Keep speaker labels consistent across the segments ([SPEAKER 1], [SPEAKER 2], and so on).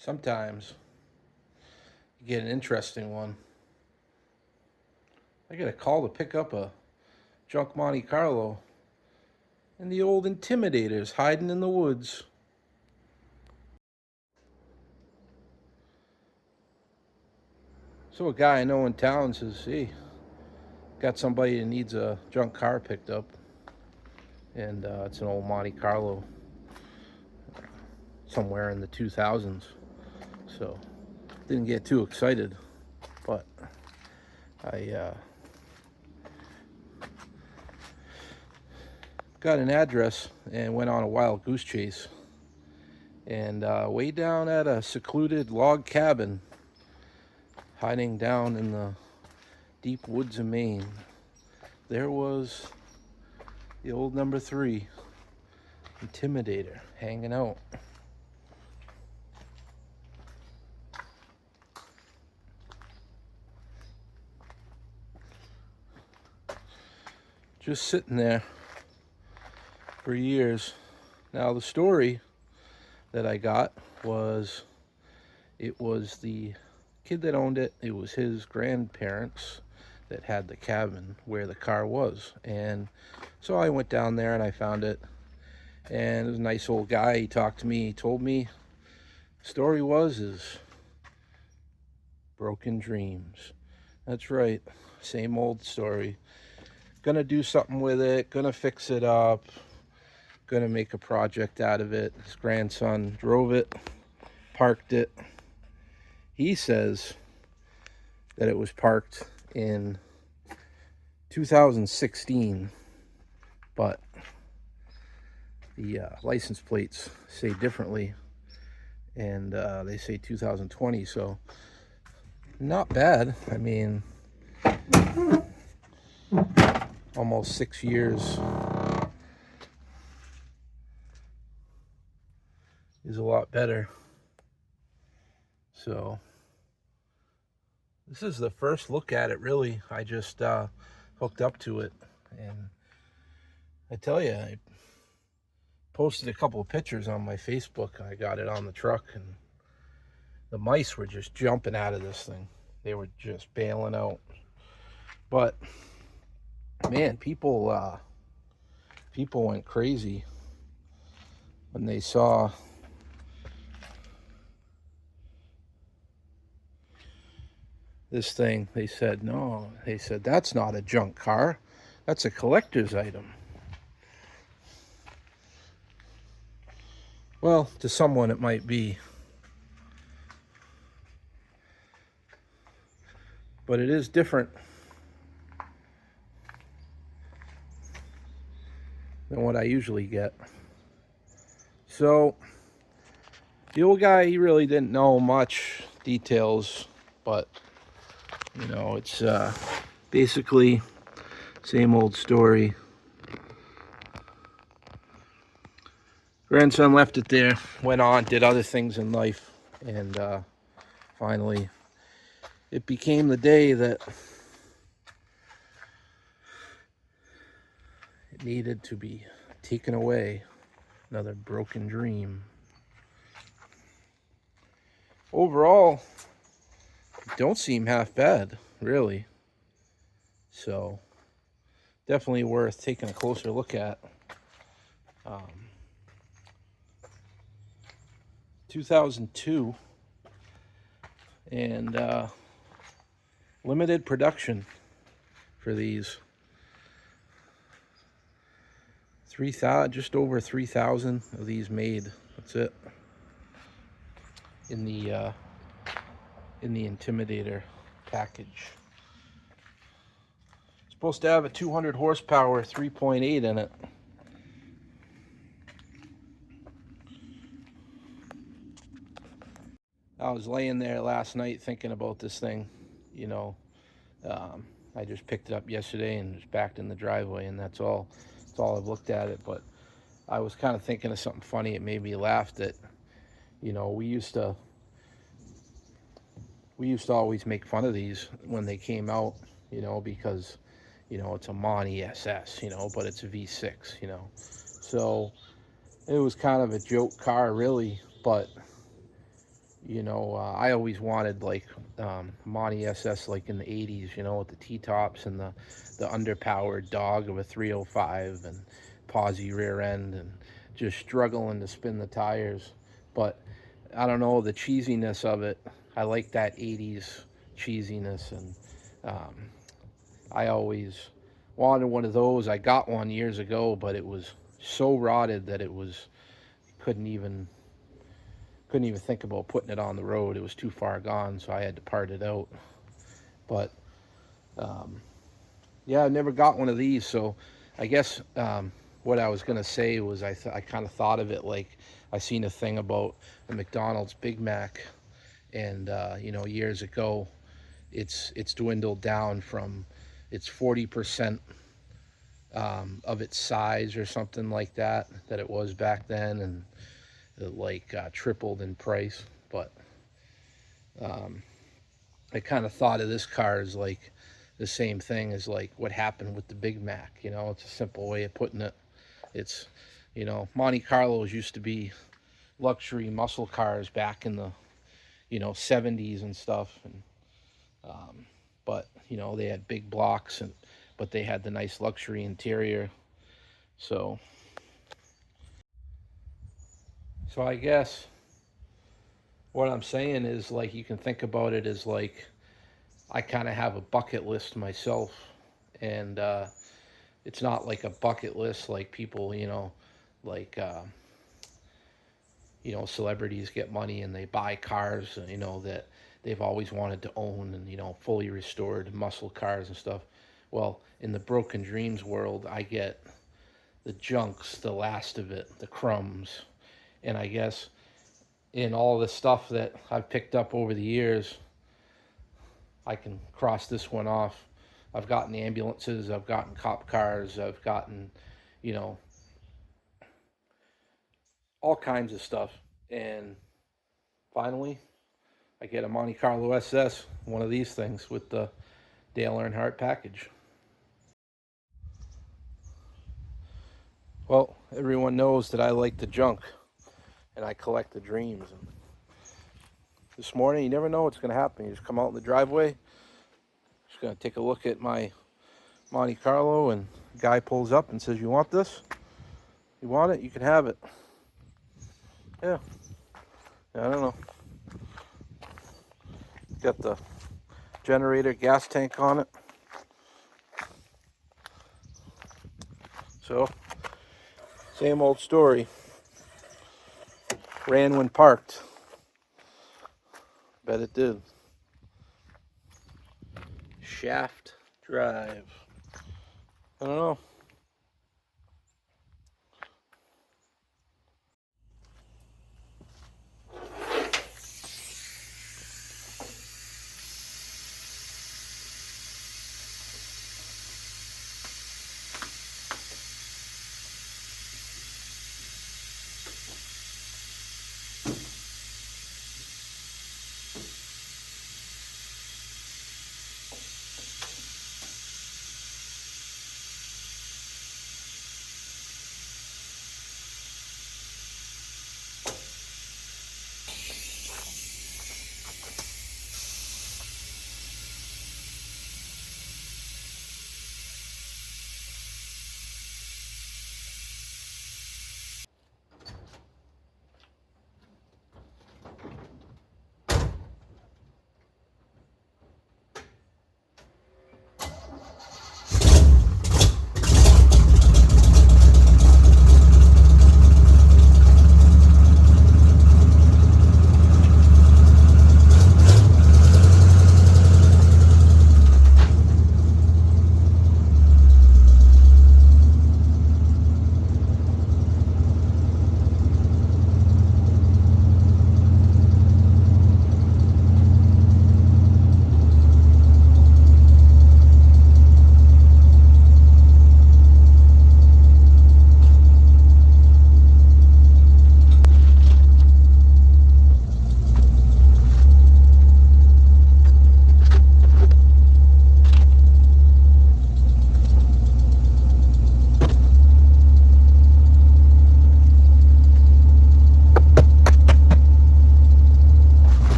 [SPEAKER 1] Sometimes you get an interesting one. I get a call to pick up a junk Monte Carlo, and the old Intimidator's hiding in the woods. So a guy I know in town says, "Hey, got somebody that needs a junk car picked up," and it's an old Monte Carlo, somewhere in the 2000s. So didn't get too excited, but I got an address and went on a wild goose chase. And way down at a secluded log cabin, hiding down in the deep woods of Maine, there was the old number 3 Intimidator hanging out. Just sitting there for years. Now the story that I got was, it was the kid that owned it. It was his grandparents that had the cabin where the car was. And so I went down there and I found it. And it was a nice old guy. He talked to me. He told me the story is broken dreams. That's right. Same old story. Gonna do something with it. Gonna fix it up. Gonna make a project out of it. His grandson drove it, parked it. He says that it was parked in 2016, but the license plates say differently, and they say 2020. So not bad. I mean, almost 6 years is a lot better. So this is the first look at it, really. I just hooked up to it, and I tell you, I posted a couple of pictures on my Facebook. I got it on the truck, and the mice were just jumping out of this thing. They were just bailing out. But man, people went crazy when they saw this thing. They said, no, they said, that's not a junk car. That's a collector's item. Well, to someone it might be. But it is different than what I usually get. So the old guy, he really didn't know much details, but you know, it's basically same old story. Grandson left it there, went on, did other things in life, and finally it became the day that it needed to be taken away. Another broken dream. Overall, it don't seem half bad, really. So definitely worth taking a closer look at. 2002, and limited production for these. 3,000, just over 3,000 of these made. That's it. In the Intimidator package. It's supposed to have a 200 horsepower 3.8 in it. I was laying there last night thinking about this thing. You know, I just picked it up yesterday and just backed in the driveway, and that's all. That's all I've looked at it. But I was kind of thinking of something funny. It made me laugh that, you know, we used to always make fun of these when they came out, you know, because, you know, it's a Monty SS, you know, but it's a V6, you know. So it was kind of a joke car, really, but You know, I always wanted like Monty SS like in the 80s, you know, with the T-tops and the underpowered dog of a 305 and posi rear end and just struggling to spin the tires. But I don't know, the cheesiness of it. I like that 80s cheesiness, and um, I always wanted one of those. I got one years ago, but it was so rotted that it was couldn't even couldn't even think about putting it on the road. It was too far gone, so I had to part it out. But um, yeah, I never got one of these. So I guess what I was gonna say was I kind of thought of it like I seen a thing about the McDonald's Big Mac, and you know, years ago, it's dwindled down from it's 40% of its size or something like that it was back then, and it like tripled in price. But um, I kind of thought of this car as like the same thing as like what happened with the Big Mac. You know, it's a simple way of putting it. It's, you know, Monte Carlos used to be luxury muscle cars back in the, you know, 70s and stuff, and um, but you know, they had big blocks, and but they had the nice luxury interior. So so I guess what I'm saying is like you can think about it as like I kind of have a bucket list myself, and it's not like a bucket list like people, like celebrities get money and they buy cars, that they've always wanted to own, and fully restored muscle cars and stuff. Well, in the broken dreams world, I get the junks, the last of it, the crumbs, and I guess in all the stuff that I've picked up over the years, I can cross this one off. I've gotten ambulances, I've gotten cop cars, I've gotten, you know, all kinds of stuff. And finally, I get a Monte Carlo SS, one of these things with the Dale Earnhardt package. Well, everyone knows that I like the junk and I collect the dreams. And this morning, you never know what's going to happen. You just come out in the driveway, just going to take a look at my Monte Carlo, and the guy pulls up and says, "You want this? You want it? You can have it." Yeah, I don't know. Got the generator gas tank on it. So, same old story. Ran when parked. Bet it did. Shaft Drive. I don't know.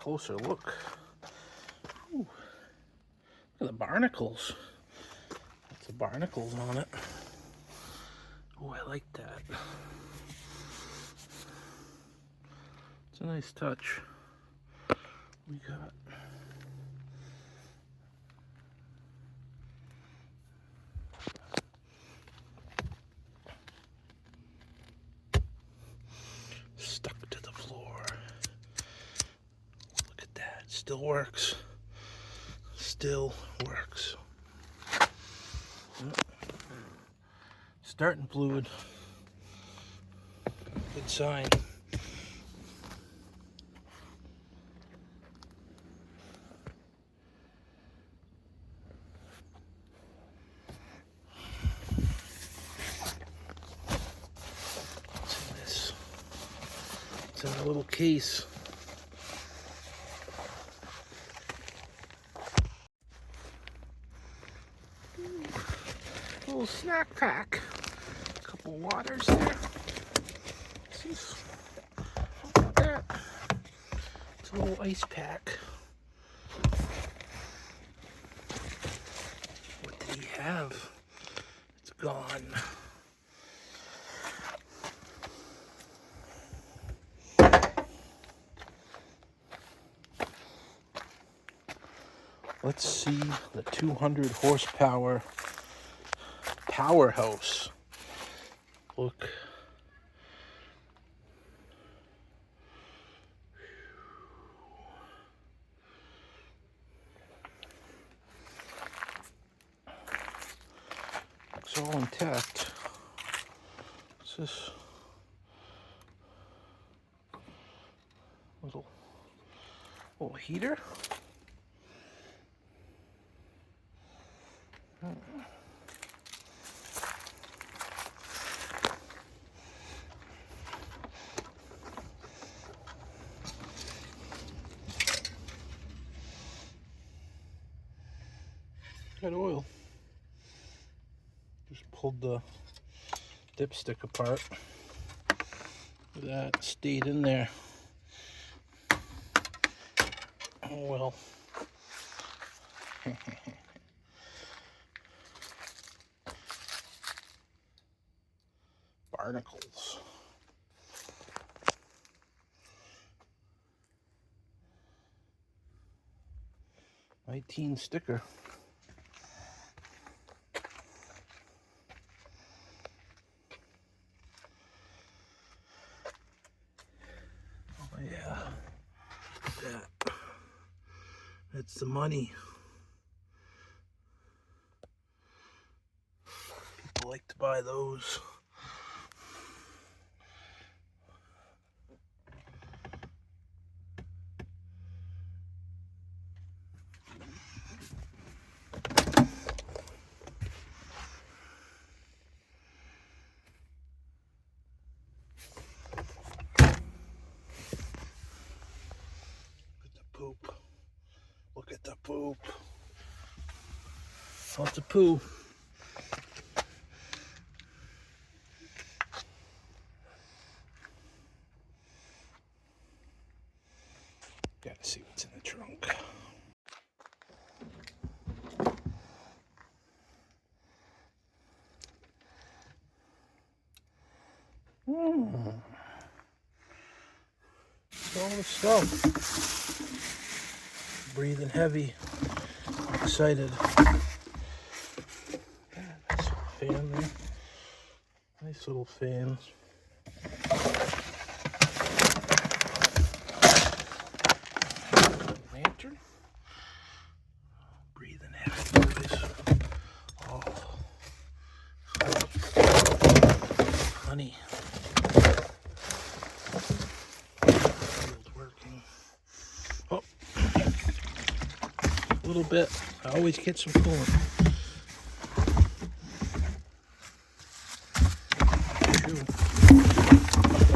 [SPEAKER 1] closer look. Ooh, look at the barnacles. That's the barnacles on it. Oh, I like that. It's a nice touch. We got stuck to the floor. Look at that. Still works. Still works. Starting fluid. Good sign. What's in this? It's in a little case. Little snack pack. A couple waters there. Look at that. It's a little ice pack. What did he have? It's gone. Let's see the 200 horsepower powerhouse. Look. It's all intact. What's this? Little heater? Got oil. Just pulled the dipstick apart. That stayed in there. Oh well. Barnacles. 19 sticker. Oh yeah, that. That's the money. People like to buy those. Poop. Look at the poop. Lots of poo. Gotta see what's in the trunk. All the stuff. Breathing heavy. I'm excited. Nice little fan there. Nice little fans. Lantern. Breathing heavy, boys. Oh. Honey. Field working. Oh. A little bit. I always get some coolant.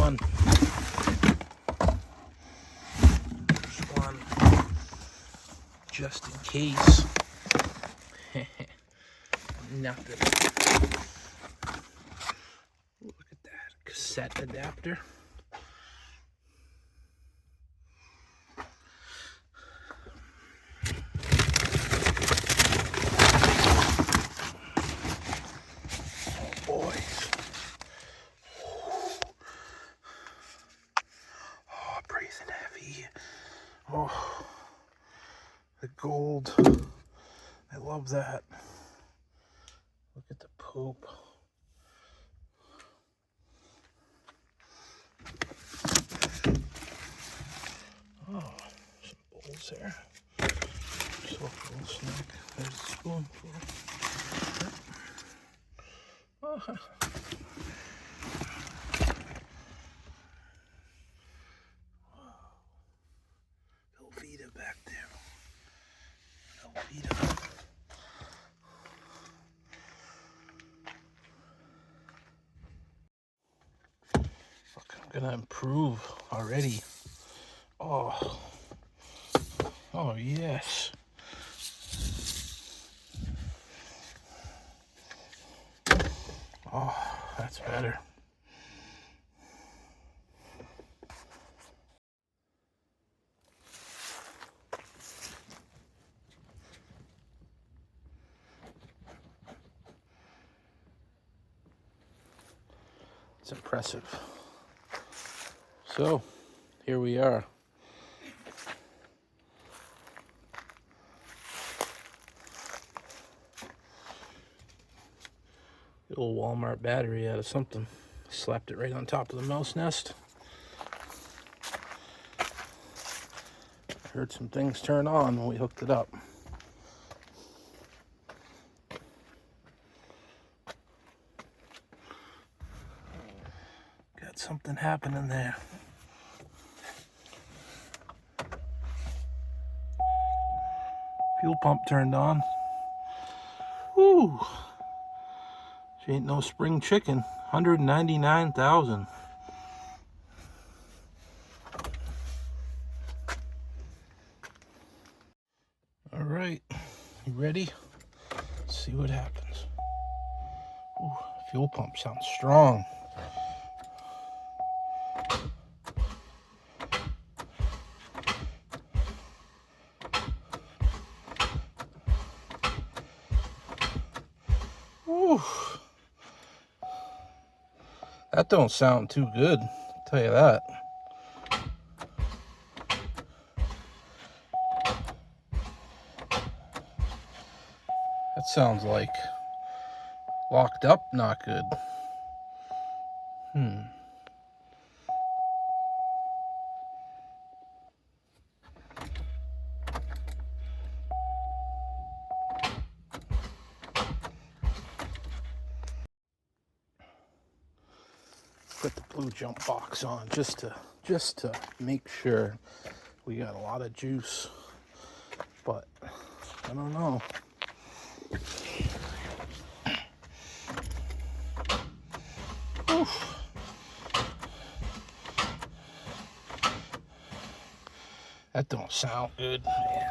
[SPEAKER 1] One. Just one. Just in case. Nothing. Look at that. Cassette adapter. Oh, the gold. I love that. Look at the poop. Oh, some bowls there. Just a little snack. There's a spoonful. Oh. Velveeta back there. Velveeta. Look, I'm gonna improve already. Oh. Oh, yes. Oh, that's better. It's impressive. So, here we are. The old Walmart battery out of something. Slapped it right on top of the mouse nest. I heard some things turn on when we hooked it up. Got something happening there. Fuel pump turned on. Woo! She ain't no spring chicken. 199,000. All right, you ready? Let's see what happens. Ooh, fuel pump sounds strong. Ooh. That don't sound too good, I'll tell you that. That sounds like locked up, not good. Put the blue jump box on just to make sure. We got a lot of juice, but I don't know. Oof. That don't sound good, man.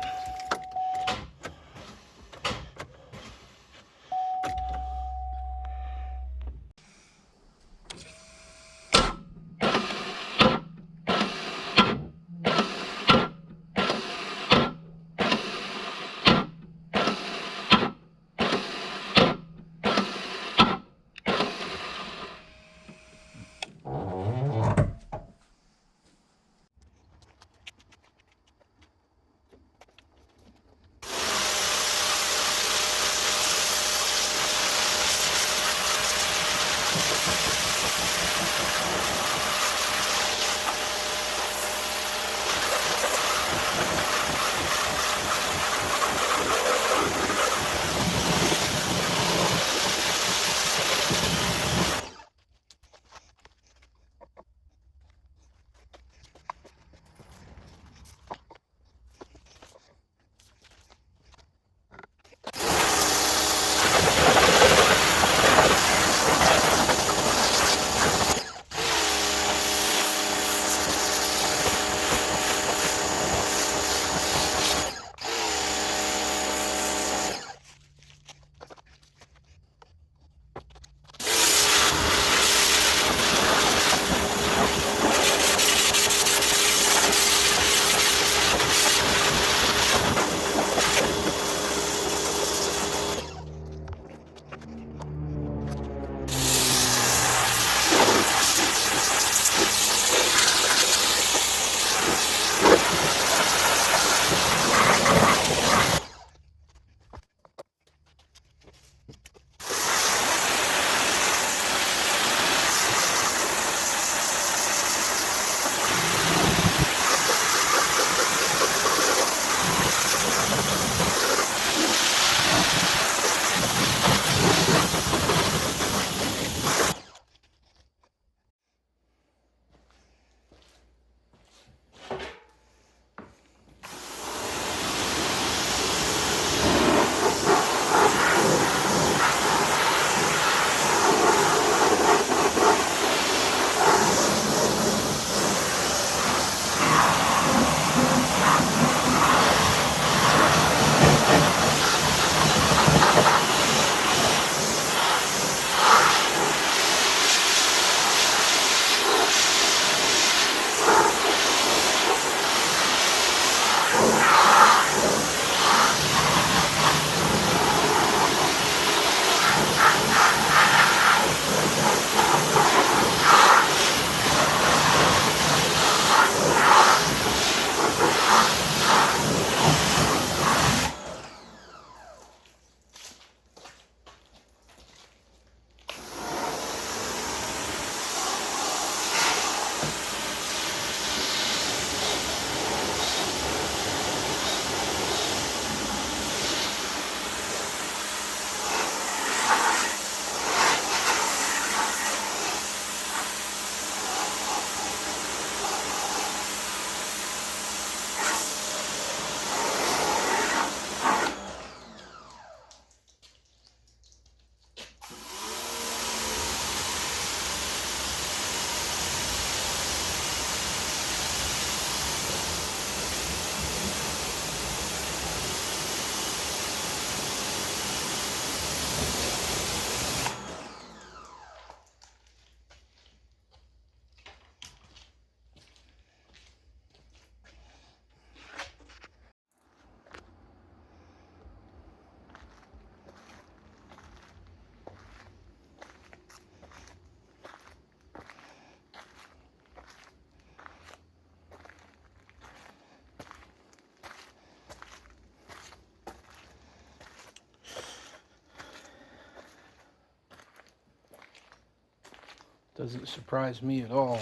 [SPEAKER 1] Doesn't surprise me at all.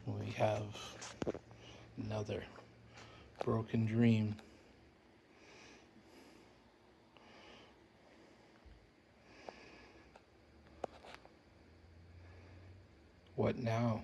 [SPEAKER 1] We have another broken dream. What now?